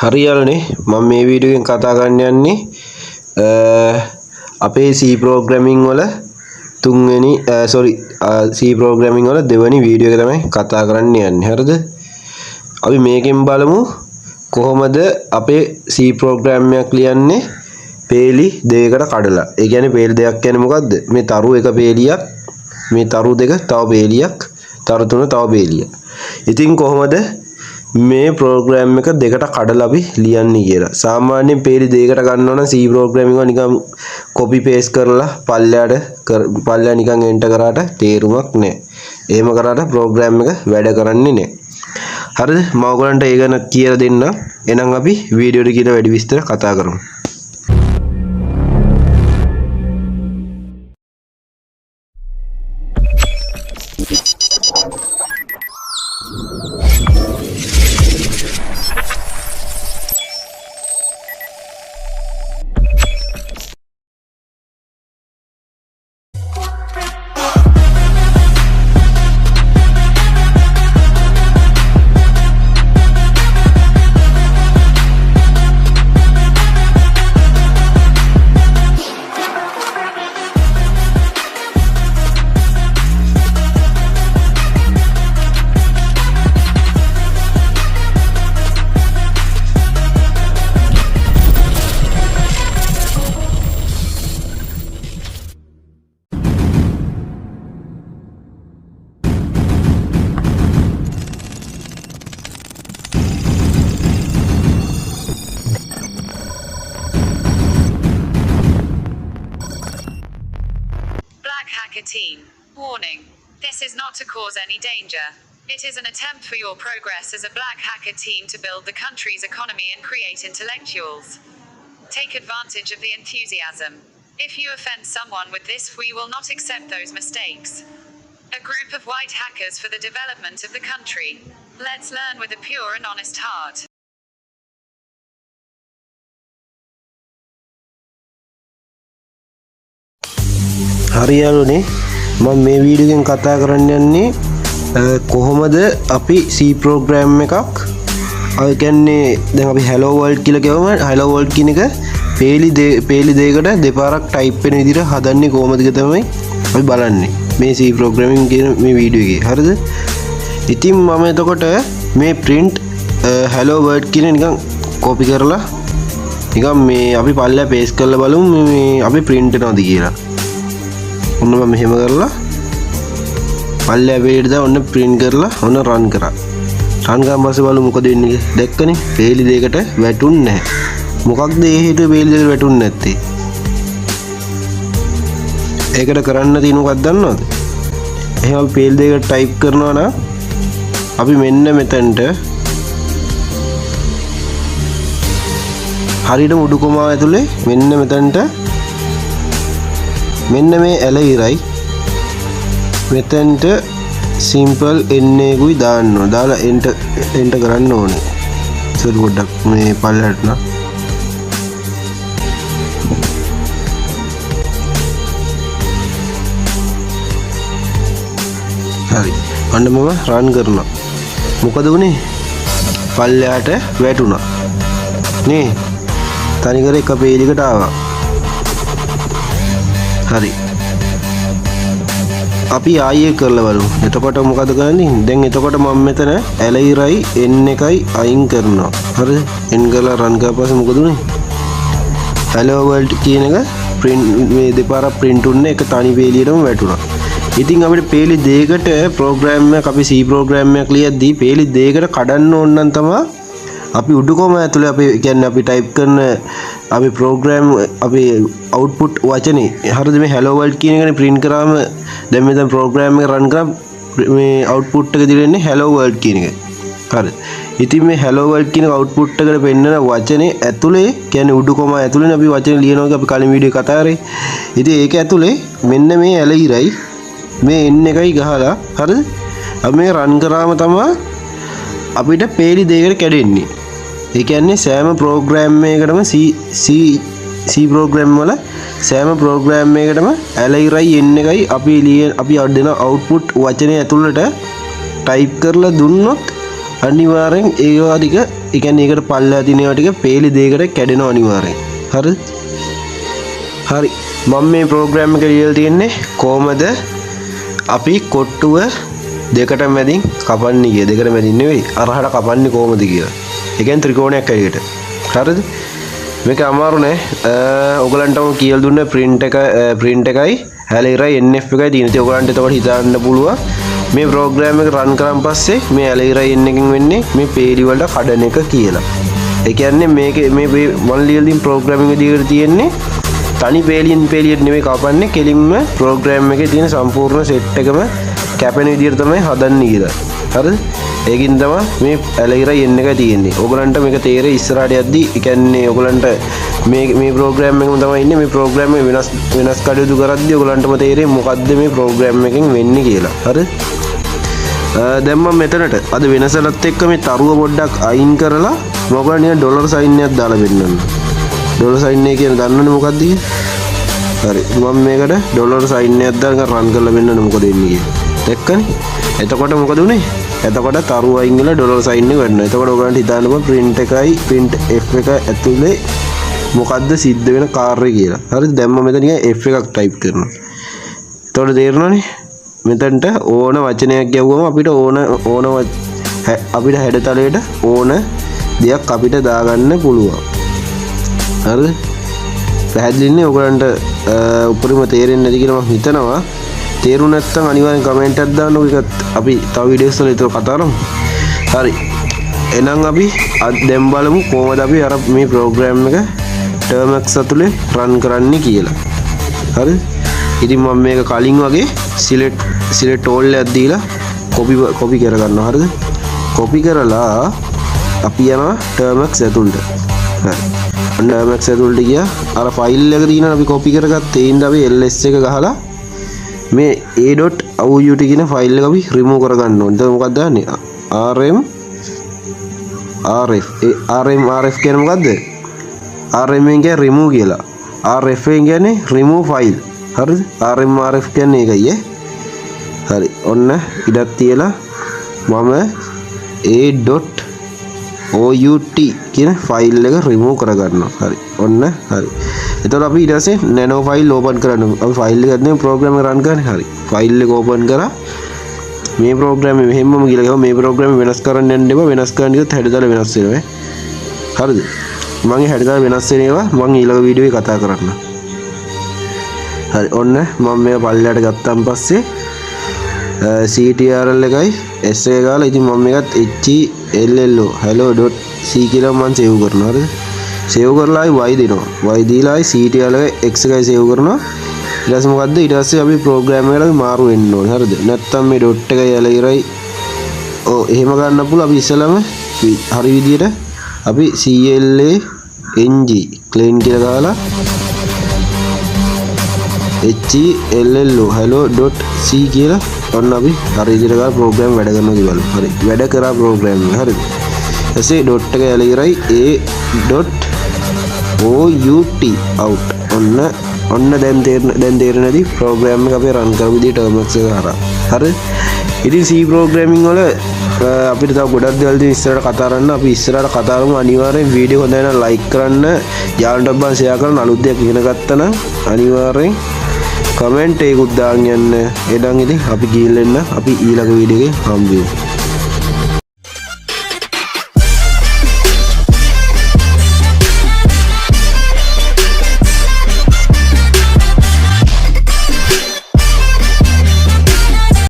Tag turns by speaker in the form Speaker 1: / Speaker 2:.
Speaker 1: හරියලනේ මම මේ වීඩියෝ එකෙන් කතා කරන්න යන්නේ අපේ C programming වල තුන්වෙනි C programming වල දෙවෙනි වීඩියෝ එක තමයි කතා කරන්න යන්නේ. හරිද? අපි මේකෙන් බලමු කොහොමද අපේ C program එකක් ලියන්නේ පේලි දෙකකට කඩලා. ඒ කියන්නේ පේලි දෙකක් කියන්නේ මොකද්ද? මේ තරු එක පේලියක්, මේ තරු දෙක තව පේලියක්, තරු තුන තව පේලියක්. ඉතින් කොහොමද මේ ප්‍රෝග්‍රෑම් එක දෙකට කඩලා අපි ලියන්නේ කියලා. සාමාන්‍යයෙන් පේලි දෙකකට ගන්නවා නම් C ප්‍රෝග්‍රෑමින් එක නිකන් කොපි පේස්ට් කරලා පල්ලයට නිකන් එන්ටර් කරාට තේරුමක් නැහැ. එහෙම කරාට ප්‍රෝග්‍රෑම් එක වැඩ කරන්නේ නැහැ. හරිද? මම ඔයගලන්ට ඒක ගැන කියලා දෙන්නම්. එහෙනම් අපි වීඩියෝ එක කියලා වැඩි විස්තර කතා කරමු.
Speaker 2: Black Hacker Team. Warning. This is not to cause any danger. It is an attempt for your progress as a black hacker team to build the country's economy and create intellectuals. Take advantage of the enthusiasm. If you offend someone with this, we will not accept those mistakes. A group of white hackers for the development of the country. Let's learn with a pure and honest heart.
Speaker 1: හරියලුනේ මම මේ video එකෙන් කතා කරන්න යන්නේ කොහොමද අපි C program එකක් අය කියන්නේ දැන් අපි hello world කියලා කියවම hello world කියන එක පේලි දෙයකට දෙපාරක් ටයිප් වෙන විදිහට හදන්නේ කොහොමද කියලා තමයි අපි බලන්නේ මේ C programming කියන මේ වීඩියෝ එකේ. හරිද? ඉතින් මම එතකොට මේ print hello world කියන නිකන් copy කරලා නිකන් මේ අපි පල්ලෙය paste කරලා බලමු මේ අපි print වෙනවද කියලා. ඔන්න මම මෙහෙම කරලා පල්ලෙය වේඩ් දා ඔන්න print කරලා ඔන්න run කරා. run කරාම පස්සේ බලමු මොකද වෙන්නේ කියලා. දැක්කනේ පේලි දෙකට වැටුන්නේ නැහැ. මොකක්ද ඒ හේතුව පේලි දෙකට වැටුන්නේ නැත්තේ? ඒකට කරන්න තියෙන මොකක්ද දන්නවද? එහෙනම් පේලි දෙකට type කරනවා නම් අපි මෙන්න මෙතනට හරියට උඩු කොමාව ඇතුලේ මෙන්න මෙතනට මෙන්න මේ ඇලවිරයි මෙතෙන්ට සිම්පල් n එකකුයි දාන්න ඕන. දාලා එන්ටර් කරන්න ඕනේ. සර් පොඩ්ඩක් මේ පල්ලෙහාට නා. හරි. අන්න මම රන් කරනවා. මොකද වුනේ? පල්ලෙහාට වැටුණා. නේ? තනිකර එක පේලිකට ආවා. හරි. අපි ආයෙ කරලා බලමු. එතකොට මොකද කරන්නේ? දැන් එතකොට මම මෙතන ඇලයිරයි n එකයි අයින් කරනවා. හරිද? n කරලා run කරපස්සේ මොකද උනේ? hello world කියන එක print මේ දෙපාරක් print උන්නේ එක තනි පේලියටම වැටුණා. ඉතින් අපිට පේලි දෙයකට program එක අපි C program එකක් ලියද්දී පේලි දෙයකට කඩන්න ඕන නම් තමයි අපි උඩු කොම ඇතුලේ අපි කියන්නේ අපි type කරන අපි program අපි output වචනේ හරිද මේ hello world කියන එකනේ print කරාම දැන් මෙතන program එක run කරා මේ output එක දිරෙන්නේ hello world කියන එක. හරිද? ඉතින් මේ hello world කියන output එකට පෙන්නන වචනේ ඇතුලේ කියන්නේ උඩු කොම ඇතුලේ අපි වචනේ ලියනවා අපි කලින් වීඩියෝ එකේ කතා කරේ. ඉතින් ඒක ඇතුලේ මෙන්න මේ ඇලහිරයි මේ n එකයි ගහලා හරිද? අපි මේ run කරාම තමයි අපිට පේලි දෙයකට කැඩෙන්නේ. ඒ කියන්නේ සෑම ප්‍රෝග්‍රෑම් එකකටම C ප්‍රෝග්‍රෑම් වල සෑම ප්‍රෝග්‍රෑම් එකකටම ඇලයිරයි n එකයි අපි දෙන අවුට්පුට් වචනේ ඇතුළට ටයිප් කරලා දුන්නොත් අනිවාර්යෙන් ඒවා ටික ඒ කියන්නේ ඒකට පල්ලෙහා තියෙනවා ටික පේලි දෙයකට කැඩෙනවා අනිවාර්යෙන්. හරිද? හරි. මම මේ ප්‍රෝග්‍රෑම් එක ලියලා තියෙන්නේ කොහමද අපි කොට්ටුව දෙකට මැදින් කපන්නේ කිය. දෙකට මැදින් නෙවෙයි අරහට කපන්නේ කොහමද කියලා. ඒ කියන්නේ ත්‍රිකෝණයක් ඇරියට. හරිද? මේක අමාරු නෑ. ඔයගලන්ටම කියලා දුන්න print එකයි ඇලයිරයි NF එකයි තියෙන. ඉතින් ඔයගලන්ට එතකොට හිතන්න පුළුවන් මේ ප්‍රෝග්‍රෑම් එක රන් කරන් පස්සේ මේ ඇලයිරයි N එකෙන් වෙන්නේ මේ පේලි වලට කඩන එක කියලා. ඒ කියන්නේ මේක මේ මම ලියලා තියෙන ප්‍රෝග්‍රෑමින් විදියට තියෙන්නේ තනි පේලියෙන් පේලියට නෙමෙයි කපන්නේ කෙලින්ම ප්‍රෝග්‍රෑම් එකේ තියෙන සම්පූර්ණ සෙට් එකම කැපෙන විදියට තමයි හදන්නේ කියලා. හරිද? ඒකින් තමයි මේ ඇලයිරයි N එක තියෙන්නේ. ඔයගලන්ට මේක තේරෙයි ඉස්සරහට යද්දි. ඒ කියන්නේ ඔයගලන්ට මේ ප්‍රෝග්‍රෑම් එකම තමයි ඉන්නේ. මේ ප්‍රෝග්‍රෑම් එක වෙනස් කටයුතු කරද්දී ඔයගලන්ටම තේරෙයි මොකද්ද මේ ප්‍රෝග්‍රෑම් එකෙන් වෙන්නේ කියලා. හරිද? දැන් මම මෙතනට අද වෙනසලත් එක්ක මේ තරුව පොඩ්ඩක් අයින් කරලා මොකද නිකන් ඩොලර් සයින් එකක් දාලා පෙන්නන්න. ඩොලර් සයින් එක කියන දන්නවනේ මොකක්ද කියන්නේ? හරි. මම මේකට ඩොලර් සයින් එකක් දාලා රන් කරලා පෙන්නන්න මොකද වෙන්නේ කියලා. දැක්කනේ? එතකොට මොකද උනේ? එතකොට තරුව අයින් වෙලා ඩොලර් සයින් එක වෙනවා. එතකොට ඔයගලන්ට හිතන්න පුළුවන් print එකයි print F එක ඇතුලේ මොකද්ද සිද්ධ වෙන කාර්යය කියලා. හරිද? දැන් මම මෙතන F එකක් ටයිප් කරනවා. එතකොට තේරෙනවනේ? මෙතනට ඕන වචනයක් ගැව්වම අපිට අපිට හැඩතලයට ඕන දෙයක් අපිට දාගන්න පුළුවන්. හරිද? පැහැදිලිනේ? ඔයගලන්ට උඩරිම තේරෙන්නේ නැති කියලා මම හිතනවා. තේරුණ නැත්නම් අනිවාර්යෙන් කමෙන්ට් එකක් දාන්න. ඒකත් අපි තව වීඩියෝස් වල ඒක කතා කරමු. හරි. එහෙනම් අපි දැන් බලමු කොහොමද අපි අර මේ ප්‍රෝග්‍රෑම් එක Termux ඇතුලේ රන් කරන්න කියලා. හරිද? ඉතින් මම මේක කලින් වගේ select all එකක් දීලා copy කර ගන්නවා. හරිද? copy කරලා අපි යනවා Termux ඇතුළට. හරි. Termux ඇතුළට ගියා. අර ෆයිල් එක තියෙනවා අපි copy කරගත්තේ. ඒ ඉඳන් අපි ls එක ගහලා මේ a.out කියන ෆයිල් එක අපි remove කර ගන්න ඕනේ. එතකොට මොකක්ද දාන්නේ? rf කියන්නේ මොකද්ද? rm කියන්නේ remove කියලා. rf කියන්නේ remove file. හරිද? rf කියන්නේ ඒකයි හරි. ඔන්න ඉඩක් තියලා මම a.out කියන ෆයිල් එක remove කර ගන්නවා. හරි. ඔන්න හරි. එතකොට අපි ඊට පස්සේ nano file open කරන්න. අපි ෆයිල් එක ගන්න ප්‍රෝග්‍රෑම් එක run කරන්නේ. හරි. ෆයිල් එක open කරා මේ ප්‍රෝග්‍රෑම් එක මෙහෙමම කියලා ගියා. මේ ප්‍රෝග්‍රෑම් වෙනස් කරන්න යන්න එපා. වෙනස් කරන්න ගියොත් හැඩතල වෙනස් වෙනවා. හරිද? මම හැඩතල වෙනස් වෙන ඒවා මම ඊළඟ වීඩියෝ එකේ කතා කරන්න. හරි. ඔන්න මම මේක පල්ලයට ගත්තාන් පස්සේ ctrl එකයි s එක ගාලා ඉතින් මම මේකත් hello hello.c කියලා මම සේව් කරනවා. හරිද? සේව් කරලා y දෙනවා. y දීලා ctrl එක x එකයි සේව් කරනවා. ඊට පස්සේ මොකද්ද? ඊට පස්සේ අපි ප්‍රෝග්‍රෑම් එකට මාරු වෙන්න ඕනේ. හරිද? නැත්තම් මේ ඩොට් එකයි ඇලයිරයි එහෙම ගන්න පුළුවන්. අපි ඉස්සෙල්ලාම හරි විදියට අපි clang clean කියලා දාලා hello hello.c කියලා ඔන්න අපි හරි විදියට ගාලා ප්‍රෝග්‍රෑම් වැඩ කරනවා කියලා. හරි. වැඩ කරා ප්‍රෝග්‍රෑම් එක. හරිද? ඊපස්සේ ඩොට් එක ඇලයිරයි a.out ඔන්න දැන් තේරෙන්නේ නැති ප්‍රෝග්‍රෑම් එක අපි රන් කරපු විදිහට Termux එක හරහා. හරිද? ඉතින් C ප්‍රෝග්‍රෑමින් වල අපිට තව ගොඩක් දේවල් තියෙන ඉස්සරහට කතා කරන්න. අපි ඉස්සරහට කතා කරමු. අනිවාර්යෙන් වීඩියෝ හොඳයි නම් ලයික් කරන්න, යාළුවන්ට බං ෂෙයා කරන්න. අලුත් දෙයක් ඉගෙන ගත්තා නම් අනිවාර්යෙන් කමෙන්ට් එකකුත් දාන්න යන්න. එඩන් ඉතින් අපි ගිහින් එන්න. අපි ඊළඟ වීඩියෝ එකේ හම්බ වෙමු.